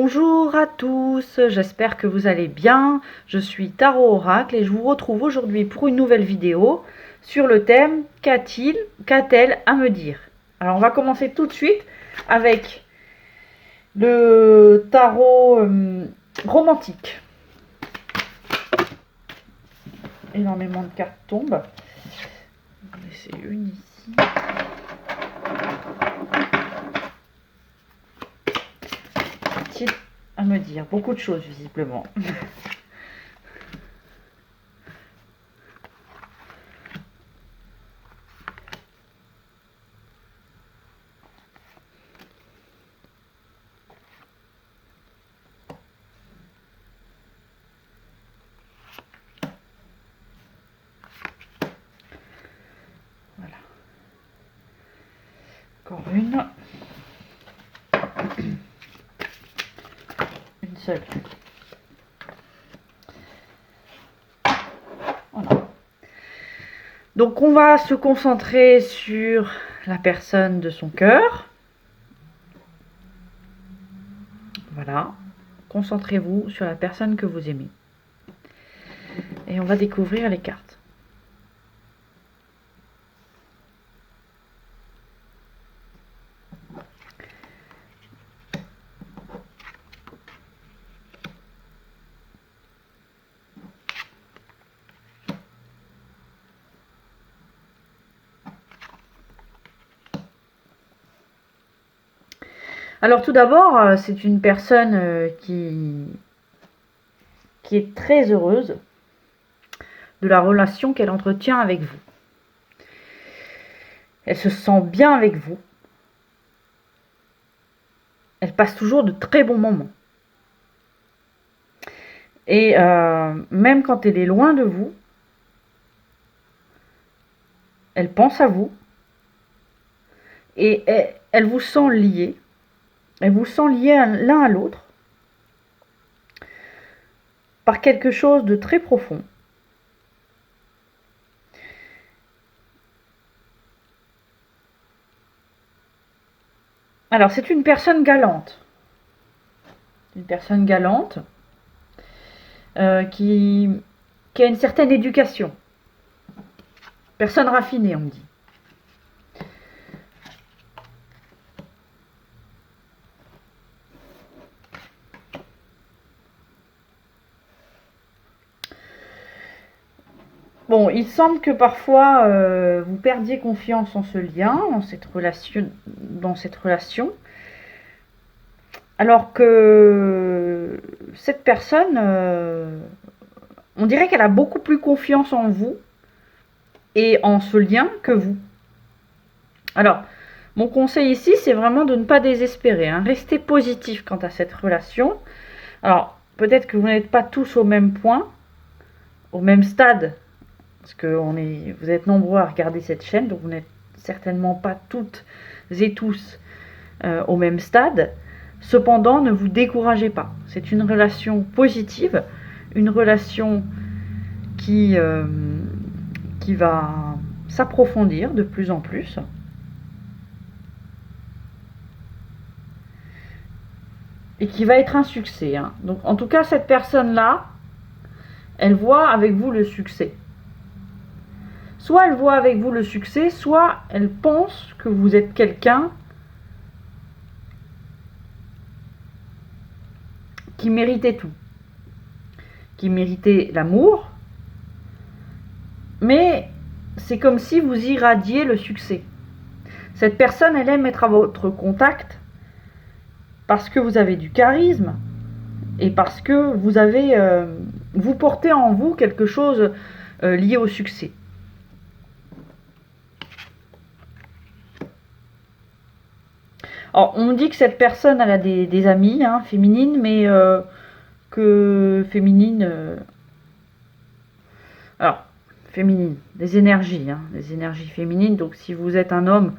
Bonjour à tous, j'espère que vous allez bien. Je suis Tarot Oracle et je vous retrouve aujourd'hui pour une nouvelle vidéo sur le thème qu'a-t-elle à me dire. Alors on va commencer tout de suite avec le tarot romantique. Énormément de cartes tombent. On va essayer une ici. Qu'a-t-il à me dire? Beaucoup de choses visiblement. Voilà. Encore une. Une seule. Voilà. Donc on va se concentrer sur la personne de son cœur. Voilà. Concentrez-vous sur la personne que vous aimez. Et on va découvrir les cartes. Alors tout d'abord, c'est une personne qui est très heureuse de la relation qu'elle entretient avec vous. Elle se sent bien avec vous. Elle passe toujours de très bons moments. Et même quand elle est loin de vous, elle pense à vous. Et elle vous sent liés. Elle vous sent liés l'un à l'autre par quelque chose de très profond. Alors, c'est une personne galante. Une personne galante qui a une certaine éducation. Personne raffinée, on me dit. Bon, il semble que parfois vous perdiez confiance en ce lien, dans cette relation, alors que cette personne, on dirait qu'elle a beaucoup plus confiance en vous et en ce lien que vous. Alors, mon conseil ici, c'est vraiment de ne pas désespérer, hein. Restez positif quant à cette relation. Alors, peut-être que vous n'êtes pas tous au même point, au même stade, parce que vous êtes nombreux à regarder cette chaîne, donc vous n'êtes certainement pas toutes et tous au même stade. Cependant, ne vous découragez pas. C'est une relation positive, une relation qui va s'approfondir de plus en plus. Et qui va être un succès, hein. Donc, en tout cas, cette personne-là, elle voit avec vous le succès. Soit elle voit avec vous le succès, soit elle pense que vous êtes quelqu'un qui méritait tout. Qui méritait l'amour. Mais c'est comme si vous irradiez le succès. Cette personne, elle aime être à votre contact parce que vous avez du charisme et parce que vous portez en vous quelque chose lié au succès. Alors, on dit que cette personne, elle a des amies féminines, mais alors, féminines, des énergies féminines. Donc, si vous êtes un homme,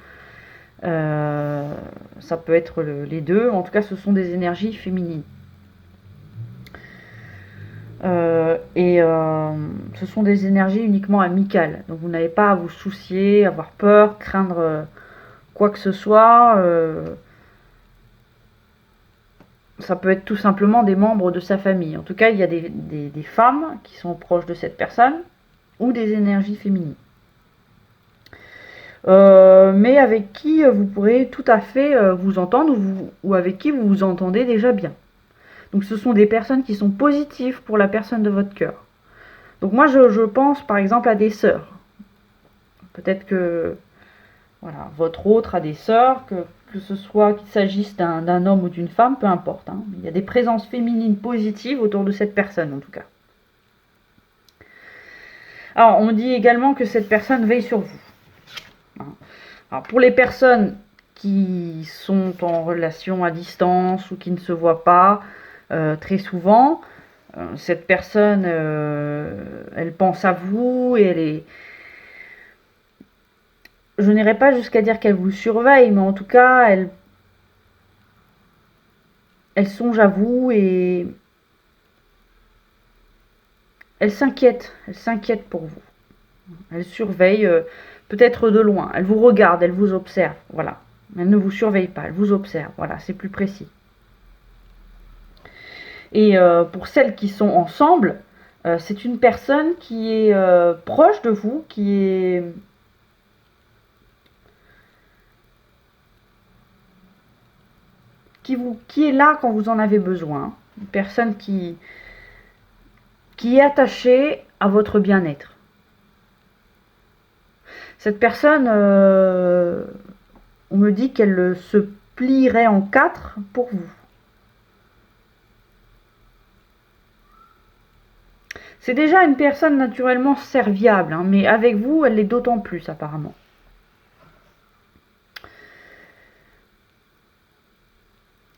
ça peut être les deux. En tout cas, ce sont des énergies féminines. Ce sont des énergies uniquement amicales. Donc, vous n'avez pas à vous soucier, avoir peur, craindre quoi que ce soit. ça peut être tout simplement des membres de sa famille. En tout cas, il y a des femmes qui sont proches de cette personne ou des énergies féminines. Mais avec qui vous pourrez tout à fait vous entendre ou avec qui vous vous entendez déjà bien. Donc ce sont des personnes qui sont positives pour la personne de votre cœur. Donc moi je pense par exemple à des sœurs. Peut-être que voilà, votre autre a des sœurs, que ce soit qu'il s'agisse d'un homme ou d'une femme, peu importe. Hein. Il y a des présences féminines positives autour de cette personne en tout cas. Alors on dit également que cette personne veille sur vous. Alors, pour les personnes qui sont en relation à distance ou qui ne se voient pas très souvent, cette personne, elle pense à vous et elle est... Je n'irai pas jusqu'à dire qu'elle vous surveille, mais en tout cas, elle songe à vous et elle s'inquiète pour vous. Elle surveille, peut-être de loin. Elle vous regarde, elle vous observe. Voilà. Elle ne vous surveille pas, elle vous observe. Voilà, c'est plus précis. Et pour celles qui sont ensemble, c'est une personne qui est proche de vous, qui est là quand vous en avez besoin. Une personne qui est attachée à votre bien-être. Cette personne, on me dit qu'elle se plierait en 4 pour vous. C'est déjà une personne naturellement serviable, hein, mais avec vous, elle l'est d'autant plus apparemment.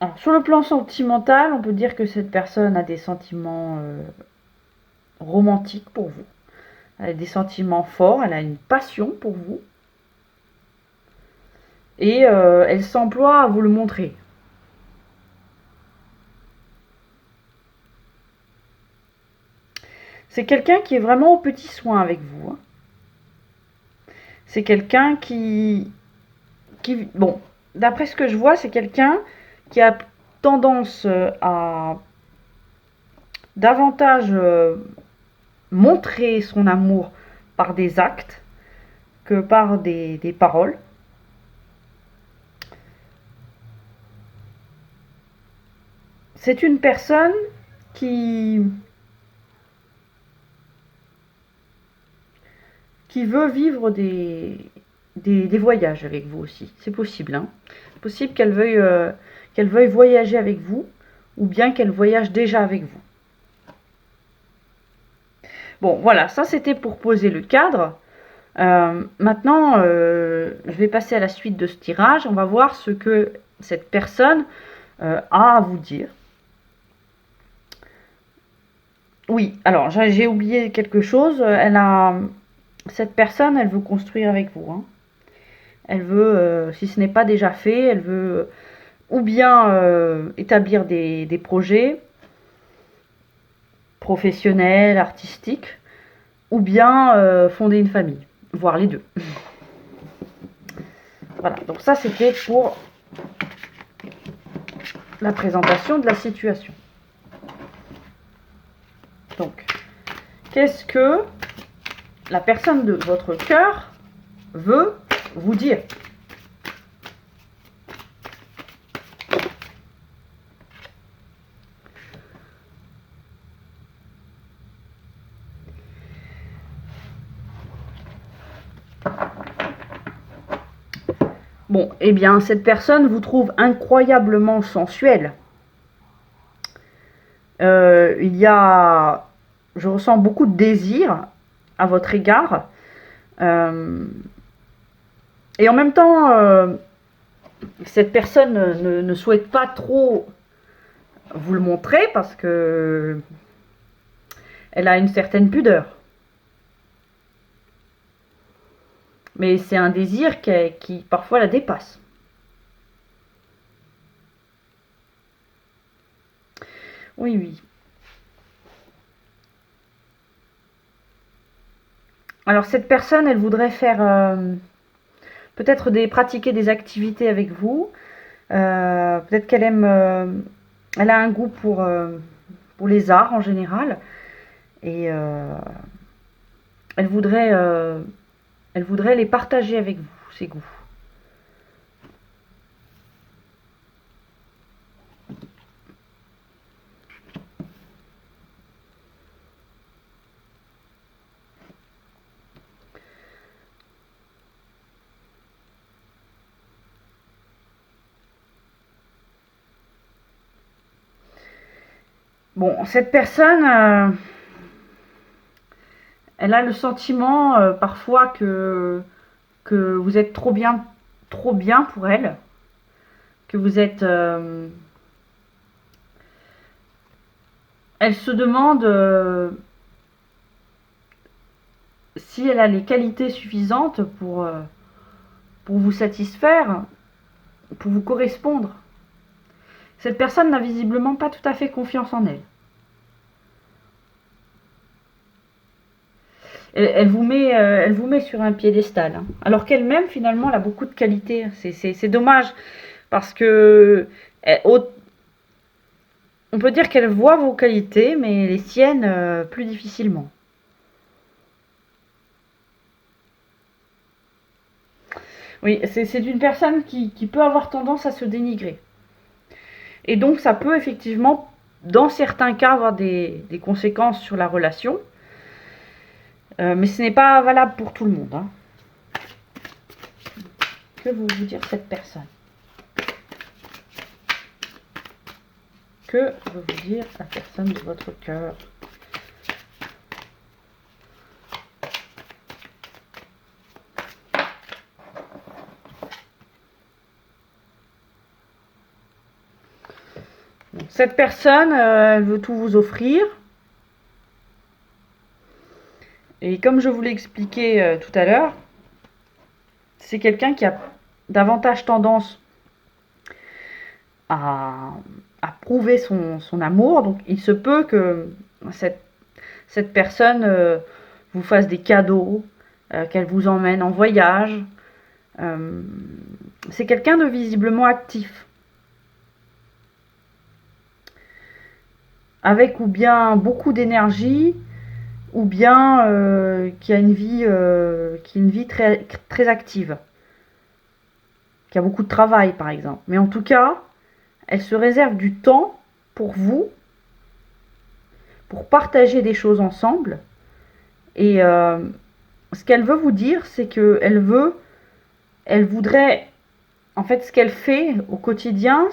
Alors, sur le plan sentimental, on peut dire que cette personne a des sentiments romantiques pour vous. Elle a des sentiments forts, elle a une passion pour vous. Et elle s'emploie à vous le montrer. C'est quelqu'un qui est vraiment au petit soin avec vous. Hein. C'est quelqu'un qui... Bon, d'après ce que je vois, c'est quelqu'un qui a tendance à davantage montrer son amour par des actes que par des paroles. C'est une personne qui veut vivre des voyages avec vous aussi. C'est possible. Hein. C'est possible qu'elle veuille voyager avec vous ou bien qu'elle voyage déjà avec vous. Bon, voilà, ça c'était pour poser le cadre. Maintenant, je vais passer à la suite de ce tirage. On va voir ce que cette personne a à vous dire. Oui, alors j'ai oublié quelque chose. Cette personne, elle veut construire avec vous. Hein. Elle veut, si ce n'est pas déjà fait, elle veut ou bien établir des projets professionnels, artistiques, ou bien fonder une famille, voire les deux. Voilà, donc ça c'était pour la présentation de la situation. Donc, qu'est-ce que la personne de votre cœur veut vous dire? Bon, eh bien, cette personne vous trouve incroyablement sensuel. Je ressens beaucoup de désir à votre égard. Et en même temps, cette personne ne souhaite pas trop vous le montrer parce que elle a une certaine pudeur. Mais c'est un désir qui parfois la dépasse. Oui, oui. Alors cette personne, elle voudrait faire peut-être pratiquer des activités avec vous. Peut-être qu'elle aime Elle a un goût pour les arts en général. Et elle voudrait, euh, elle voudrait les partager avec vous, ses goûts. Bon, cette personne, elle a le sentiment parfois que vous êtes trop bien pour elle, que vous êtes... elle se demande si elle a les qualités suffisantes pour vous satisfaire, pour vous correspondre. Cette personne n'a visiblement pas tout à fait confiance en elle. Elle vous met sur un piédestal. Hein. Alors qu'elle-même, finalement, elle a beaucoup de qualités. C'est dommage parce que on peut dire qu'elle voit vos qualités, mais les siennes, plus difficilement. Oui, c'est une personne qui peut avoir tendance à se dénigrer. Et donc, ça peut effectivement, dans certains cas, avoir des conséquences sur la relation. Mais ce n'est pas valable pour tout le monde. Hein. Que veut vous dire cette personne? Que veut vous dire la personne de votre cœur? Cette personne, elle veut tout vous offrir. Et comme je vous l'ai expliqué tout à l'heure, c'est quelqu'un qui a davantage tendance à, à prouver son amour. Donc il se peut que cette personne vous fasse des cadeaux, qu'elle vous emmène en voyage. C'est quelqu'un de visiblement actif. Avec ou bien beaucoup d'énergie, ou bien qui a une vie très, très active, qui a beaucoup de travail par exemple. Mais en tout cas, elle se réserve du temps pour vous, pour partager des choses ensemble. Et ce qu'elle veut vous dire, c'est que elle voudrait, en fait, ce qu'elle fait au quotidien,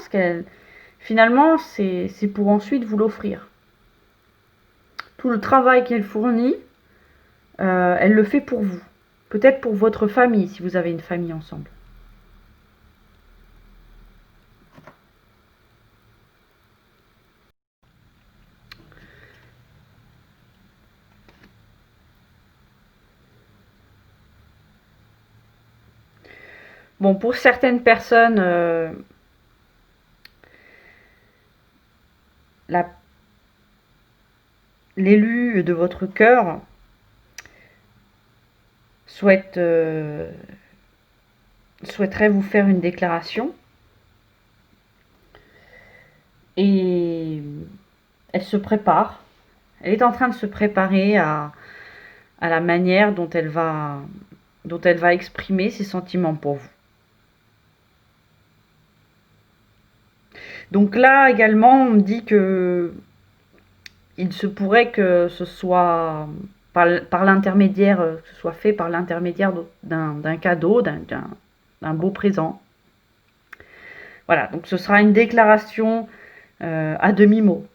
finalement, c'est pour ensuite vous l'offrir. Tout le travail qu'elle fournit, elle le fait pour vous. Peut-être pour votre famille, si vous avez une famille ensemble. Bon, pour certaines personnes, l'élu de votre cœur souhaiterait vous faire une déclaration. Et elle se prépare. Elle est en train de se préparer à la manière dont elle va exprimer ses sentiments pour vous. Donc là également, on me dit que il se pourrait que ce soit par l'intermédiaire, que ce soit fait par l'intermédiaire d'un cadeau, d'un beau présent. Voilà, donc ce sera une déclaration à demi-mot.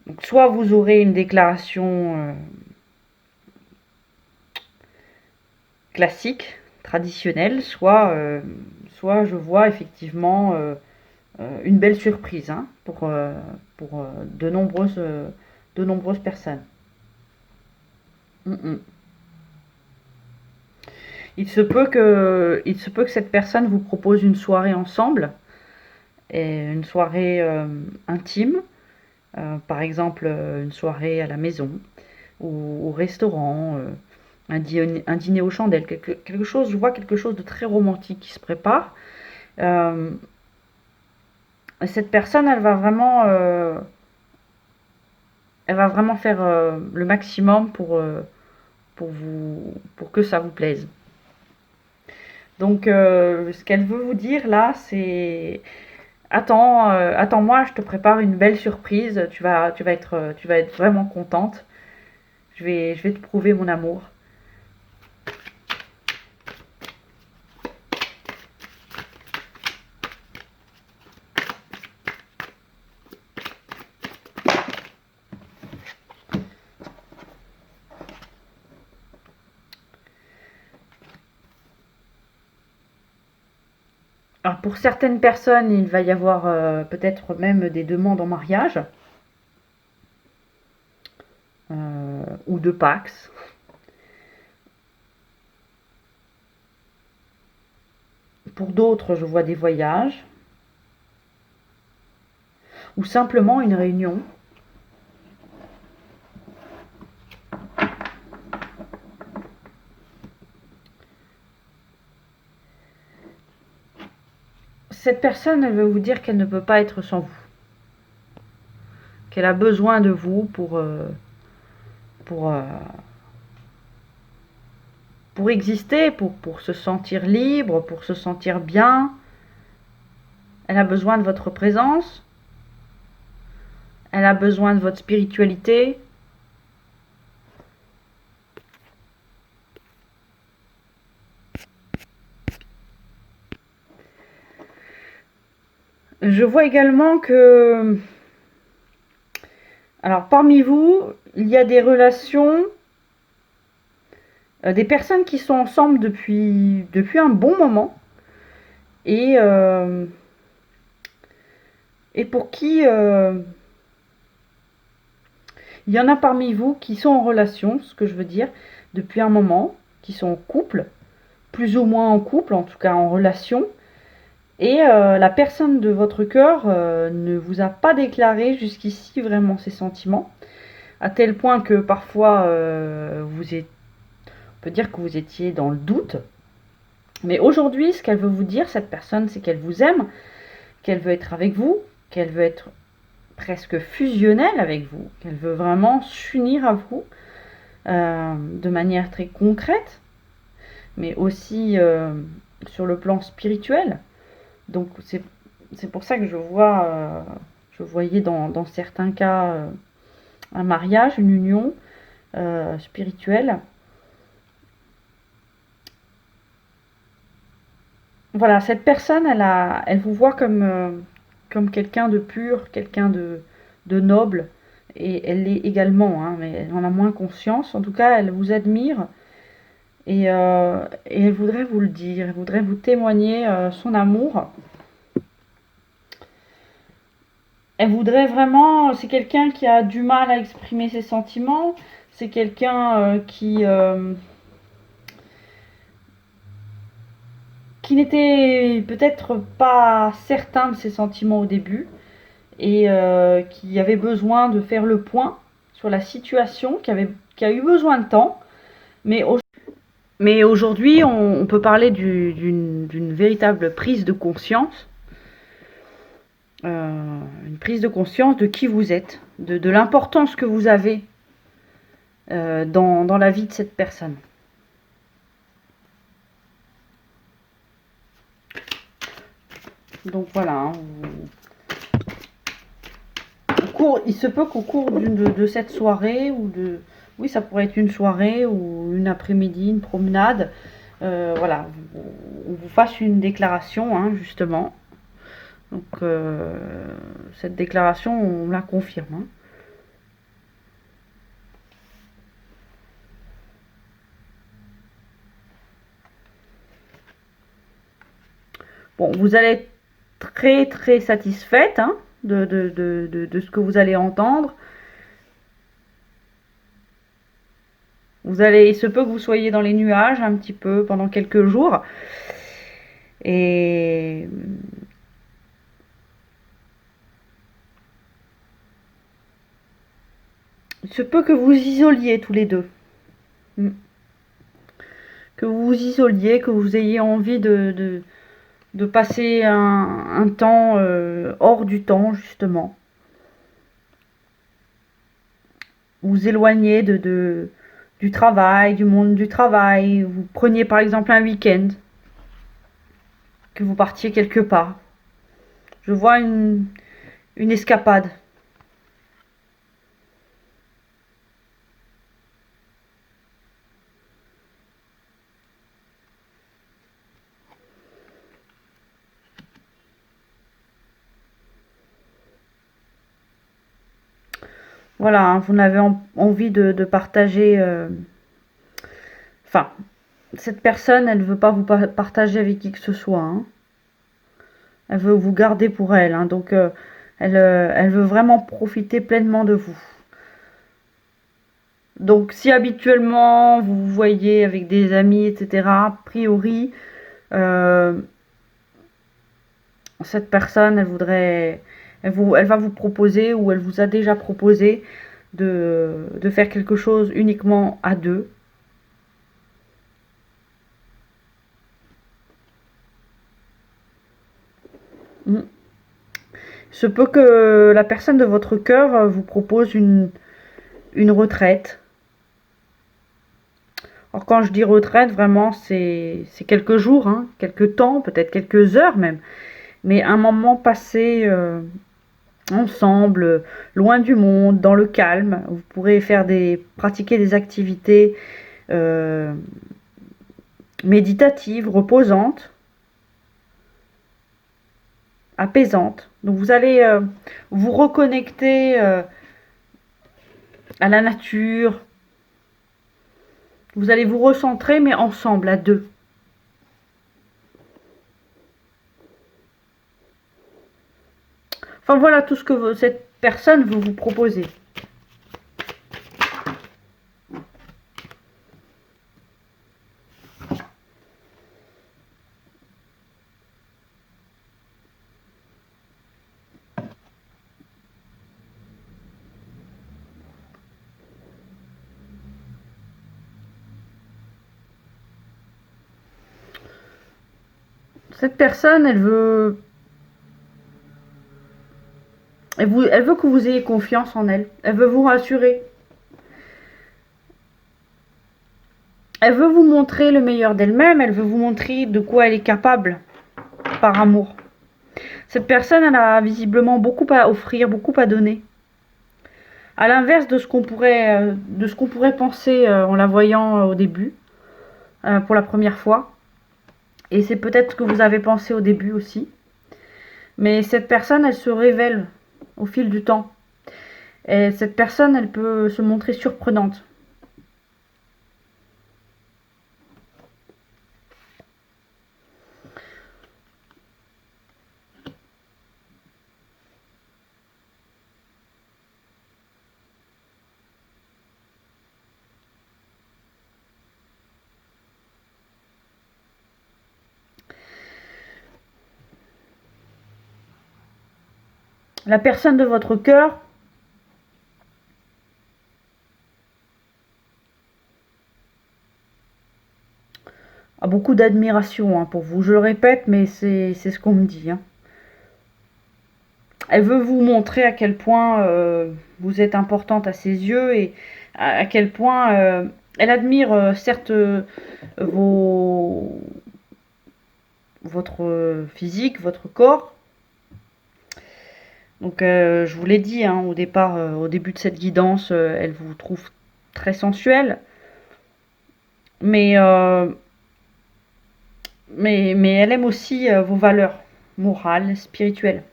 Donc soit vous aurez une déclaration classique, traditionnelle, soit je vois effectivement une belle surprise hein, pour de nombreuses personnes. Il se peut que cette personne vous propose une soirée ensemble, et une soirée intime, par exemple une soirée à la maison ou au restaurant, un dîner aux chandelles, quelque chose, je vois quelque chose de très romantique qui se prépare. cette personne, elle va vraiment faire le maximum pour que ça vous plaise. Donc, ce qu'elle veut vous dire là, c'est attends-moi, je te prépare une belle surprise. Tu vas être vraiment contente. Je vais te prouver mon amour. Alors, pour certaines personnes, il va y avoir peut-être même des demandes en mariage ou de Pax. Pour d'autres, je vois des voyages ou simplement une réunion. Cette personne, elle veut vous dire qu'elle ne peut pas être sans vous, qu'elle a besoin de vous pour, euh, pour exister, pour se sentir libre, pour se sentir bien. Elle a besoin de votre présence. Elle a besoin de votre spiritualité. Je vois également que, alors parmi vous, il y a des relations, des personnes qui sont ensemble depuis un bon moment et, euh, et pour qui il y en a parmi vous qui sont en relation, ce que je veux dire, depuis un moment, qui sont en couple, plus ou moins en couple, en tout cas en relation. Et la personne de votre cœur ne vous a pas déclaré jusqu'ici vraiment ses sentiments, à tel point que parfois on peut dire que vous étiez dans le doute. Mais aujourd'hui, ce qu'elle veut vous dire, cette personne, c'est qu'elle vous aime, qu'elle veut être avec vous, qu'elle veut être presque fusionnelle avec vous, qu'elle veut vraiment s'unir à vous de manière très concrète, mais aussi sur le plan spirituel. Donc c'est pour ça que je voyais dans certains cas un mariage, une union spirituelle. Voilà, cette personne, elle vous voit comme quelqu'un de pur, quelqu'un de noble, et elle l'est également, hein, mais elle en a moins conscience. En tout cas, elle vous admire et elle voudrait vous le dire, elle voudrait vous témoigner son amour. Elle voudrait vraiment, c'est quelqu'un qui a du mal à exprimer ses sentiments, c'est quelqu'un qui n'était peut-être pas certain de ses sentiments au début et qui avait besoin de faire le point sur la situation, qui a eu besoin de temps, mais, mais aujourd'hui on peut parler d'une véritable prise de conscience. Une prise de conscience de qui vous êtes, de l'importance que vous avez dans la vie de cette personne. Donc voilà, hein, il se peut qu'au cours de cette soirée, oui, ça pourrait être une soirée ou une après-midi, une promenade, voilà, on vous fasse une déclaration, hein, justement. Donc cette déclaration, on la confirme. Hein. Bon, vous allez être très très satisfaite hein, de ce que vous allez entendre. Il se peut que vous soyez dans les nuages un petit peu pendant quelques jours. Et il se peut que vous vous isoliez tous les deux. Que vous vous isoliez, que vous ayez envie de passer un temps hors du temps, justement. Vous éloignez du travail, du monde du travail. Vous preniez par exemple un week-end, que vous partiez quelque part. Je vois une escapade. Voilà, hein, vous n'avez envie de partager. Enfin, cette personne, elle ne veut pas vous partager avec qui que ce soit, hein. Elle veut vous garder pour elle, hein, donc elle veut vraiment profiter pleinement de vous. Donc si habituellement vous vous voyez avec des amis, etc., a priori, cette personne, elle va vous proposer, ou elle vous a déjà proposé de faire quelque chose uniquement à deux. Mm. Se peut que la personne de votre cœur vous propose une retraite. Alors quand je dis retraite, vraiment, c'est quelques jours, hein, quelques temps, peut-être quelques heures même. Mais un moment passé ensemble, loin du monde, dans le calme. Vous pourrez pratiquer des activités euh, méditatives, reposantes, apaisantes. Donc vous allez vous reconnecter à la nature. Vous allez vous recentrer, mais ensemble, à deux. Enfin voilà tout ce que cette personne veut vous proposer. Cette personne, elle veut que vous ayez confiance en elle. Elle veut vous rassurer. Elle veut vous montrer le meilleur d'elle-même. Elle veut vous montrer de quoi elle est capable par amour. Cette personne, elle a visiblement beaucoup à offrir, beaucoup à donner. À l'inverse de ce qu'on pourrait penser en la voyant au début, pour la première fois. Et c'est peut-être ce que vous avez pensé au début aussi. Mais cette personne, elle se révèle au fil du temps. Et cette personne, elle peut se montrer surprenante. La personne de votre cœur a beaucoup d'admiration pour vous. Je le répète, mais c'est ce qu'on me dit. Hein. Elle veut vous montrer à quel point vous êtes importante à ses yeux et à quel point elle admire certes votre physique, votre corps. Donc je vous l'ai dit hein, au départ, au début de cette guidance, elle vous trouve très sensuelle. Mais elle aime aussi vos valeurs morales, spirituelles.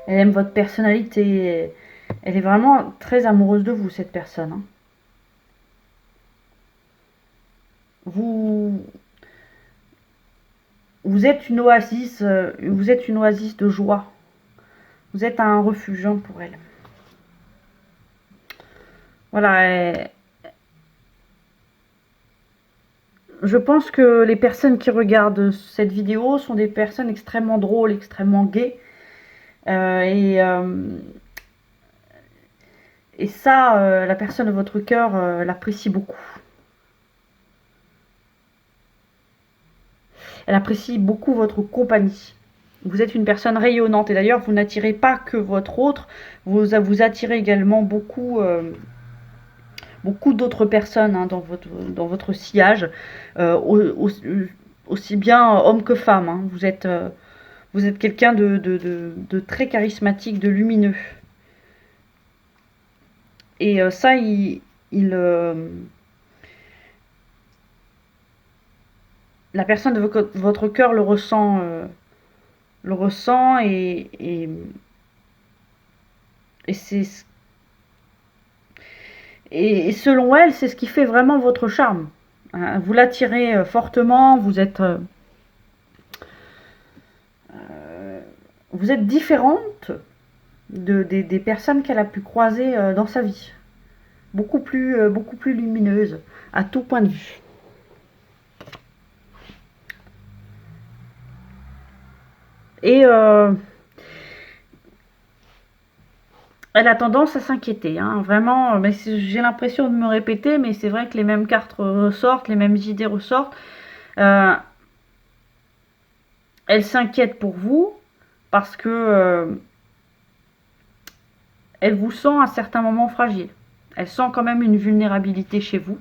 Elle aime votre personnalité. Elle est vraiment très amoureuse de vous, cette personne. Hein. Vous êtes une oasis, de joie. Vous êtes un refuge hein, pour elle. Voilà. Je pense que les personnes qui regardent cette vidéo sont des personnes extrêmement drôles, extrêmement gaies. Et ça, la personne de votre cœur l'apprécie beaucoup. Elle apprécie beaucoup votre compagnie. Vous êtes une personne rayonnante et d'ailleurs vous n'attirez pas que votre autre, vous attirez également beaucoup, beaucoup d'autres personnes hein, dans votre sillage, aussi bien homme que femme. Hein. Vous êtes quelqu'un de très charismatique, de lumineux. Et ça, la personne de votre cœur le ressent et c'est et selon elle, c'est ce qui fait vraiment votre charme. Vous l'attirez fortement, vous êtes différente des personnes qu'elle a pu croiser dans sa vie. Beaucoup plus lumineuse à tout point de vue. Et elle a tendance à s'inquiéter, hein, vraiment. Mais j'ai l'impression de me répéter, mais c'est vrai que les mêmes cartes ressortent, les mêmes idées ressortent. Elle s'inquiète pour vous parce que elle vous sent à certains moments fragile. Elle sent quand même une vulnérabilité chez vous.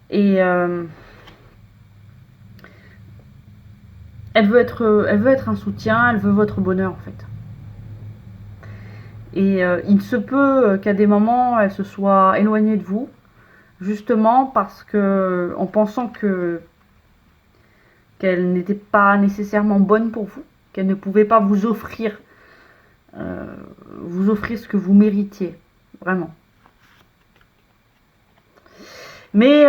Et elle veut être un soutien, elle veut votre bonheur en fait. Et il se peut qu'à des moments, elle se soit éloignée de vous, justement parce que, en pensant qu'elle n'était pas nécessairement bonne pour vous, qu'elle ne pouvait pas vous offrir ce que vous méritiez, vraiment. Mais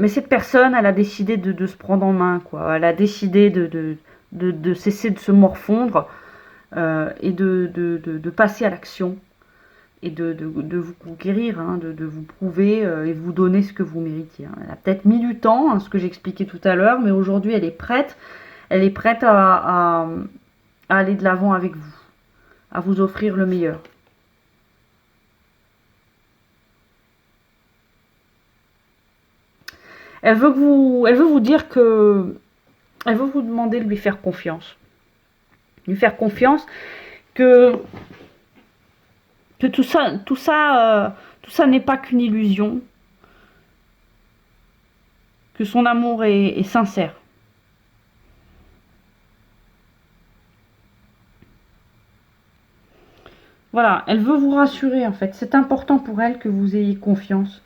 cette personne, elle a décidé de se prendre en main, quoi. Elle a décidé de cesser de se morfondre et de passer à l'action et de vous conquérir, hein, de vous prouver et vous donner ce que vous méritiez. Hein. Elle a peut-être mis du temps, hein, ce que j'expliquais tout à l'heure, mais aujourd'hui elle est prête. Elle est prête à aller de l'avant avec vous, à vous offrir le meilleur. Elle veut vous dire que, elle veut vous demander de lui faire confiance. Lui faire confiance que tout ça n'est pas qu'une illusion, que son amour est sincère. Voilà, elle veut vous rassurer en fait. C'est important pour elle que vous ayez confiance.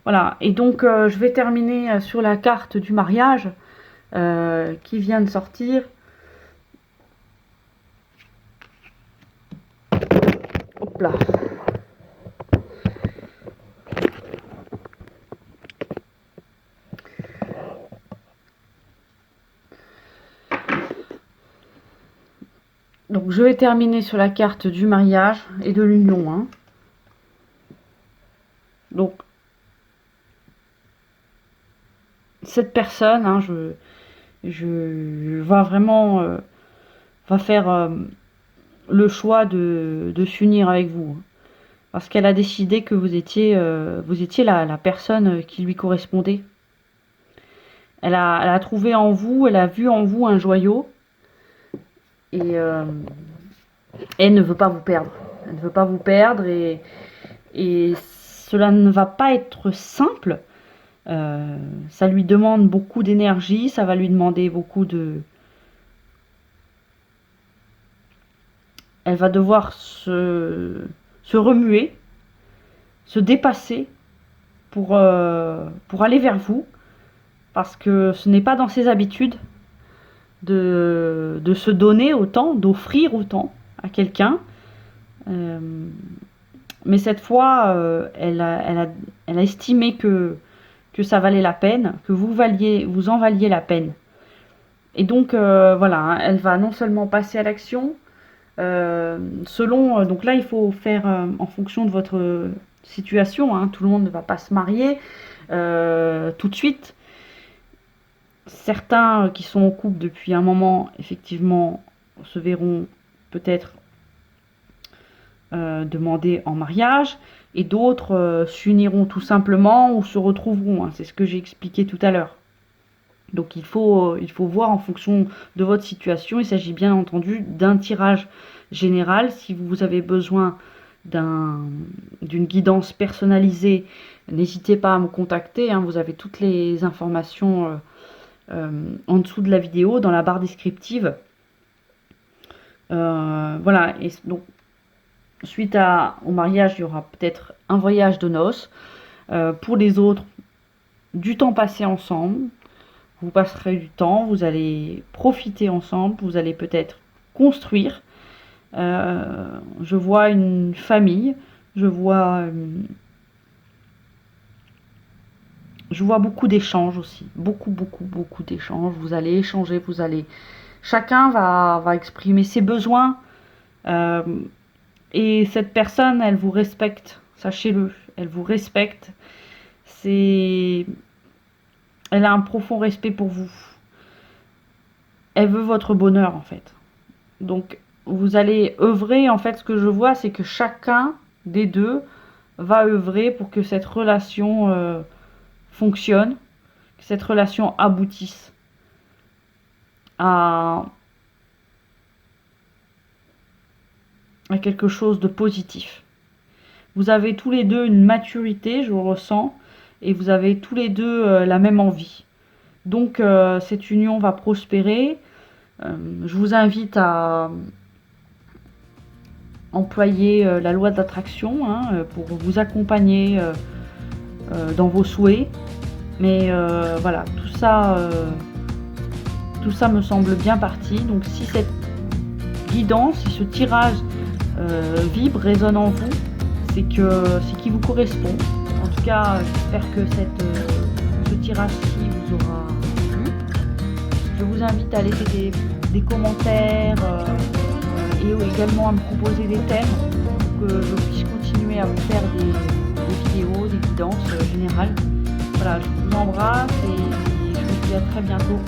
Voilà, et donc je vais terminer sur la carte du mariage qui vient de sortir. Hop là. Donc je vais terminer sur la carte du mariage et de l'union. Hein. Donc cette personne, hein, je va vraiment va faire le choix de s'unir avec vous. Hein. Parce qu'elle a décidé que vous étiez la personne qui lui correspondait. Elle a trouvé en vous, elle a vu en vous un joyau. Et elle ne veut pas vous perdre. Elle ne veut pas vous perdre et cela ne va pas être simple. Ça lui demande beaucoup d'énergie, ça va lui demander beaucoup de... Elle va devoir se remuer, se dépasser pour aller vers vous, parce que ce n'est pas dans ses habitudes de se donner autant, d'offrir autant à quelqu'un. Mais cette fois, elle a estimé que ça valait la peine, que vous en valiez la peine. Et donc, voilà, hein, elle va non seulement passer à l'action, donc là, il faut faire en fonction de votre situation. Hein, tout le monde ne va pas se marier tout de suite. Certains qui sont en couple depuis un moment, effectivement, se verront peut-être demander en mariage, et d'autres s'uniront tout simplement ou se retrouveront. Hein, c'est ce que j'ai expliqué tout à l'heure. Donc il faut voir en fonction de votre situation. Il s'agit bien entendu d'un tirage général. Si vous avez besoin d'une guidance personnalisée, n'hésitez pas à me contacter. Hein. Vous avez toutes les informations en dessous de la vidéo, dans la barre descriptive. Voilà, et donc suite au mariage, il y aura peut-être un voyage de noces. Pour les autres, du temps passé ensemble. Vous passerez du temps, vous allez profiter ensemble, vous allez peut-être construire. Je vois une famille, je vois beaucoup d'échanges aussi, beaucoup d'échanges. Vous allez échanger, chacun va exprimer ses besoins, et cette personne, elle vous respecte, sachez-le, elle vous respecte. Elle a un profond respect pour vous. Elle veut votre bonheur, en fait. Donc, vous allez œuvrer, en fait, ce que je vois, c'est que chacun des deux va œuvrer pour que cette relation fonctionne, que cette relation aboutisse à quelque chose de positif. Vous avez tous les deux une maturité, je le ressens, et vous avez tous les deux la même envie. Donc cette union va prospérer. Je vous invite à employer la loi de l'attraction pour vous accompagner dans vos souhaits. Mais voilà, tout ça me semble bien parti. Donc si cette guidance, si ce tirage vibre, résonne en vous, c'est qu'il vous correspond. En tout cas, j'espère que ce tirage-ci vous aura plu. Je vous invite à laisser des commentaires et également à me proposer des thèmes pour que je puisse continuer à vous faire des vidéos, des guidances générales. Voilà, je vous embrasse et je vous dis à très bientôt.